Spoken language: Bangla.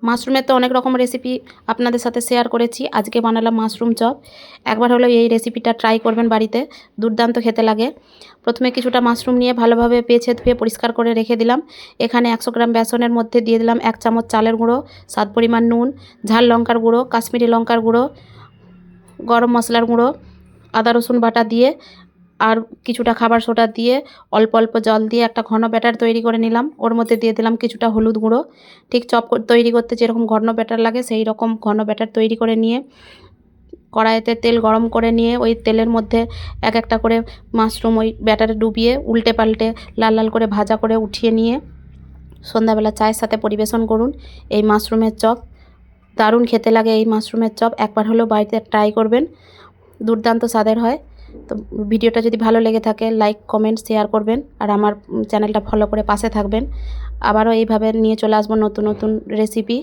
মাশরুমের তো অনেক রকম রেসিপি আপনাদের সাথে শেয়ার করেছি। আজকে বানালাম মাশরুম চপ। একবার হলো এই রেসিপিটা ট্রাই করবেন বাড়িতে, দুর্দান্ত খেতে লাগে। প্রথমে কিছুটা মাশরুম নিয়ে ভালোভাবে বেছে ধুয়ে পরিষ্কার করে রেখে দিলাম। এখানে 100 গ্রাম বেসনের মধ্যে দিয়ে দিলাম 1 চামচ চালের গুঁড়ো, স্বাদ পরিমাণ নুন, ঝাল লঙ্কার গুঁড়ো, কাশ্মীরি লঙ্কার গুঁড়ো, গরম মশলার গুঁড়ো, আদা রসুন বাটা দিয়ে আর কিছুটা খাবার সোডা দিয়ে অল্প অল্প জল দিয়ে একটা ঘন ব্যাটার তৈরি করে নিলাম। ওর মধ্যে দিয়ে দিলাম কিছুটা হলুদ গুঁড়ো। ঠিক চপ তৈরি করতে যেরকম ঘন ব্যাটার লাগে সেই রকম ঘন ব্যাটার তৈরি করে নিয়ে কড়াইতে তেল গরম করে নিয়ে ওই তেলের মধ্যে এক একটা করে মাশরুম ওই ব্যাটারে ডুবিয়ে উল্টে পাল্টে লাল লাল করে ভাজা করে উঠিয়ে নিয়ে সন্ধ্যাবেলা চায়ের সাথে পরিবেশন করুন এই মাশরুমের চপ। দারুণ খেতে লাগে এই মাশরুমের চপ, একবার হলেও বাড়িতে ট্রাই করবেন, দুর্দান্ত স্বাদের হয়। তো ভিডিওটা যদি ভালো লেগে থাকে লাইক কমেন্ট শেয়ার করবেন আর আমার চ্যানেলটা ফলো করে পাশে থাকবেন। আবারও এইভাবে নিয়ে চলে আসবো নতুন নতুন রেসিপি।